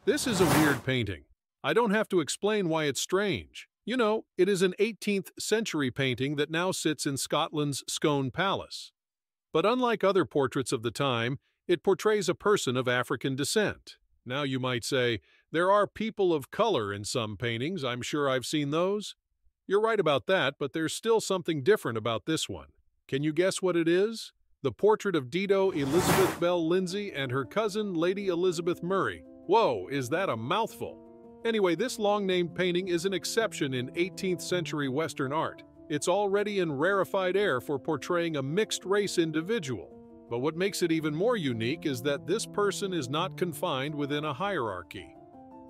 This is a weird painting. I don't have to explain why it's strange. You know, it is an 18th century painting that now sits in Scotland's Scone Palace. But unlike other portraits of the time, it portrays a person of African descent. Now you might say, there are people of color in some paintings, I'm sure I've seen those. You're right about that, but there's still something different about this one. Can you guess what it is? The portrait of Dido Elizabeth Belle Lindsay and her cousin Lady Elizabeth Murray. Whoa, is that a mouthful? Anyway, this long-named painting is an exception in 18th century Western art. It's already in rarefied air for portraying a mixed-race individual. But what makes it even more unique is that this person is not confined within a hierarchy.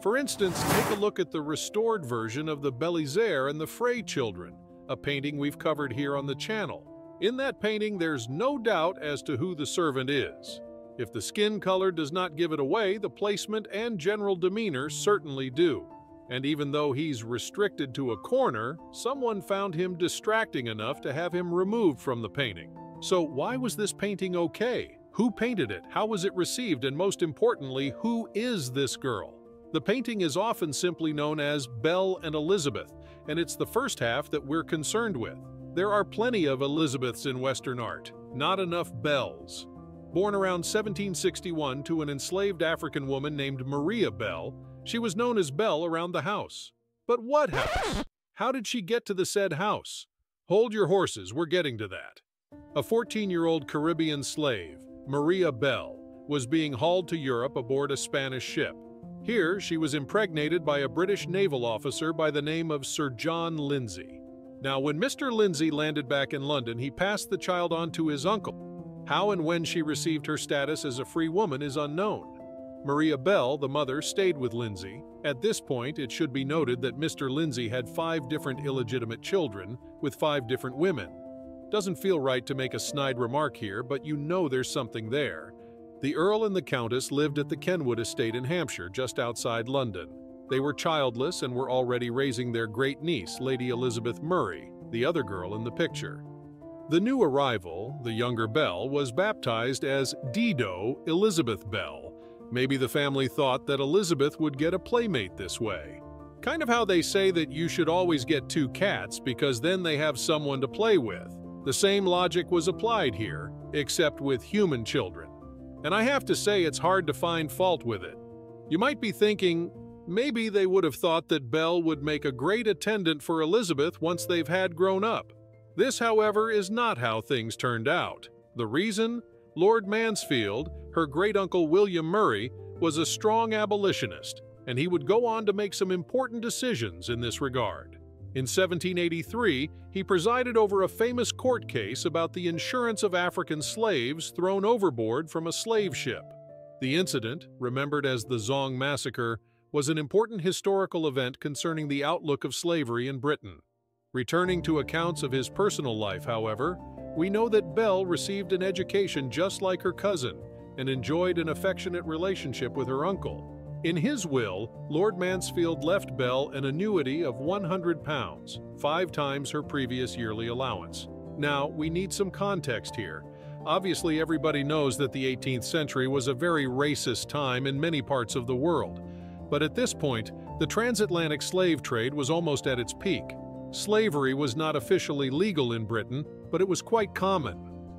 For instance, take a look at the restored version of the Belisaire and the Frey children, a painting we've covered here on the channel. In that painting, there's no doubt as to who the servant is. If the skin color does not give it away, the placement and general demeanor certainly do. And even though he's restricted to a corner, someone found him distracting enough to have him removed from the painting. So why was this painting okay? Who painted it? How was it received? And most importantly, who is this girl? The painting is often simply known as Belle and Elizabeth, and it's the first half that we're concerned with. There are plenty of Elizabeths in Western art, not enough Belles. Born around 1761 to an enslaved African woman named Maria Belle, she was known as Belle around the house. But what house? How did she get to the said house? Hold your horses, we're getting to that. A 14-year-old Caribbean slave, Maria Belle, was being hauled to Europe aboard a Spanish ship. Here, she was impregnated by a British naval officer by the name of Sir John Lindsay. Now, when Mr. Lindsay landed back in London, he passed the child on to his uncle. How and when she received her status as a free woman is unknown. Maria Belle, the mother, stayed with Lindsay. At this point, it should be noted that Mr. Lindsay had 5 different illegitimate children with 5 different women. Doesn't feel right to make a snide remark here, but you know there's something there. The Earl and the Countess lived at the Kenwood estate in Hampshire, just outside London. They were childless and were already raising their great niece, Lady Elizabeth Murray, the other girl in the picture. The new arrival, the younger Belle, was baptized as Dido Elizabeth Belle. Maybe the family thought that Elizabeth would get a playmate this way. Kind of how they say that you should always get 2 cats because then they have someone to play with. The same logic was applied here, except with human children. And I have to say it's hard to find fault with it. You might be thinking, maybe they would have thought that Belle would make a great attendant for Elizabeth once they've had grown up. This, however, is not how things turned out. The reason? Lord Mansfield, her great-uncle William Murray, was a strong abolitionist, and he would go on to make some important decisions in this regard. In 1783, he presided over a famous court case about the insurance of African slaves thrown overboard from a slave ship. The incident, remembered as the Zong Massacre, was an important historical event concerning the outlook of slavery in Britain. Returning to accounts of his personal life, however, we know that Belle received an education just like her cousin and enjoyed an affectionate relationship with her uncle. In his will, Lord Mansfield left Belle an annuity of £100, 5 times her previous yearly allowance. Now, we need some context here. Obviously, everybody knows that the 18th century was a very racist time in many parts of the world. But at this point, the transatlantic slave trade was almost at its peak. Slavery was not officially legal in Britain, but it was quite common.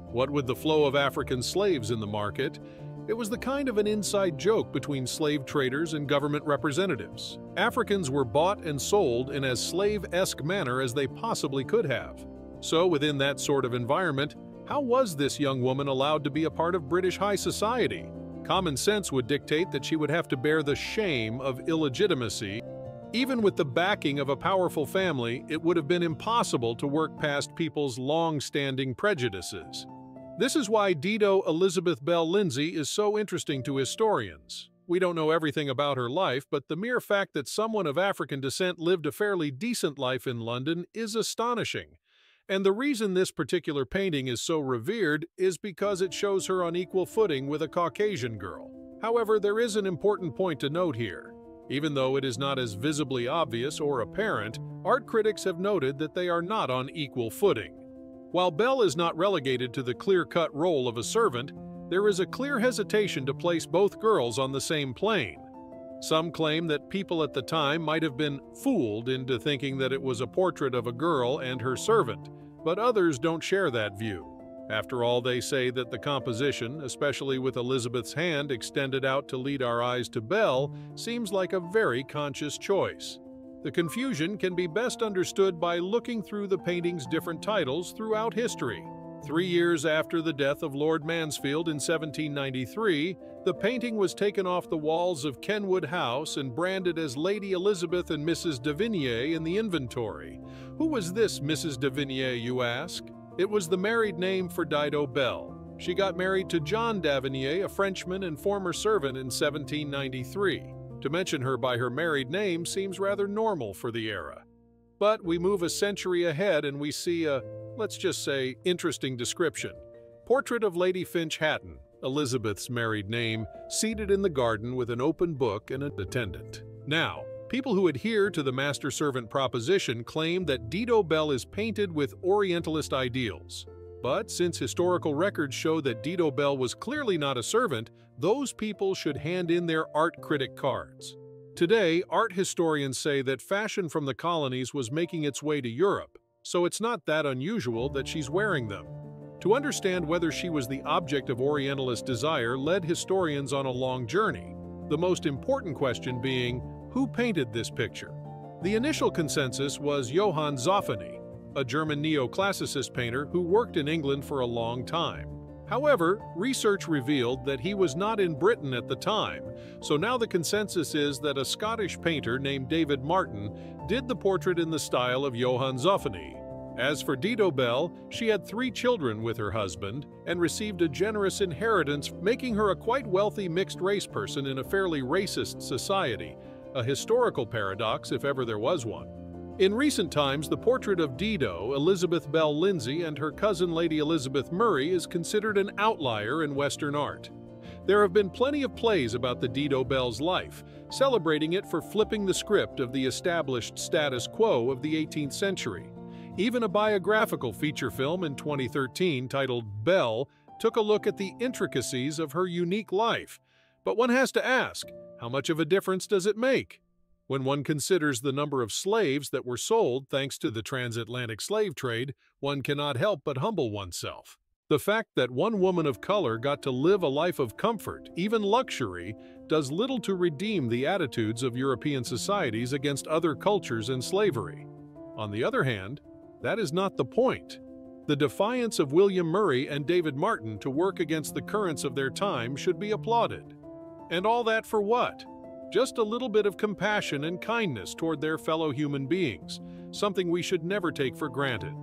What with the flow of African slaves in the market, it was the kind of an inside joke between slave traders and government representatives. Africans were bought and sold in as slave-esque manner as they possibly could have. So within that sort of environment, how was this young woman allowed to be a part of British high society? Common sense would dictate that she would have to bear the shame of illegitimacy. Even with the backing of a powerful family, it would have been impossible to work past people's long-standing prejudices. This is why Dido Elizabeth Belle Lindsay is so interesting to historians. We don't know everything about her life, but the mere fact that someone of African descent lived a fairly decent life in London is astonishing. And the reason this particular painting is so revered is because it shows her on equal footing with a Caucasian girl. However, there is an important point to note here. Even though it is not as visibly obvious or apparent, art critics have noted that they are not on equal footing. While Belle is not relegated to the clear-cut role of a servant, there is a clear hesitation to place both girls on the same plane. Some claim that people at the time might have been fooled into thinking that it was a portrait of a girl and her servant, but others don't share that view. After all, they say that the composition, especially with Elizabeth's hand extended out to lead our eyes to Belle, seems like a very conscious choice. The confusion can be best understood by looking through the painting's different titles throughout history. 3 years after the death of Lord Mansfield in 1793, the painting was taken off the walls of Kenwood House and branded as Lady Elizabeth and Mrs. de Vigny in the inventory. Who was this Mrs. de Vigny, you ask? It was the married name for Dido Belle. She got married to John d'Avenay, a Frenchman and former servant, in 1793. To mention her by her married name seems rather normal for the era. But we move a century ahead and we see a, let's just say, interesting description. Portrait of Lady Finch Hatton, Elizabeth's married name, seated in the garden with an open book and an attendant. Now, people who adhere to the master-servant proposition claim that Dido Belle is painted with Orientalist ideals. But since historical records show that Dido Belle was clearly not a servant, those people should hand in their art critic cards. Today, art historians say that fashion from the colonies was making its way to Europe, so it's not that unusual that she's wearing them. To understand whether she was the object of Orientalist desire led historians on a long journey, the most important question being, who painted this picture? The initial consensus was Johann Zoffany, a German neoclassicist painter who worked in England for a long time. However, research revealed that he was not in Britain at the time, so now the consensus is that a Scottish painter named David Martin did the portrait in the style of Johann Zoffany. As for Dido Belle, she had 3 children with her husband and received a generous inheritance, making her a quite wealthy mixed-race person in a fairly racist society, a historical paradox if ever there was one. In recent times, the portrait of Dido Elizabeth Belle Lindsay and her cousin Lady Elizabeth Murray is considered an outlier in Western art. There have been plenty of plays about the Dido Belle's life, celebrating it for flipping the script of the established status quo of the 18th century. Even a biographical feature film in 2013 titled Belle took a look at the intricacies of her unique life. But one has to ask, how much of a difference does it make? When one considers the number of slaves that were sold thanks to the transatlantic slave trade, one cannot help but humble oneself. The fact that one woman of color got to live a life of comfort, even luxury, does little to redeem the attitudes of European societies against other cultures and slavery. On the other hand, that is not the point. The defiance of William Murray and David Martin to work against the currents of their time should be applauded. And all that for what? Just a little bit of compassion and kindness toward their fellow human beings, something we should never take for granted.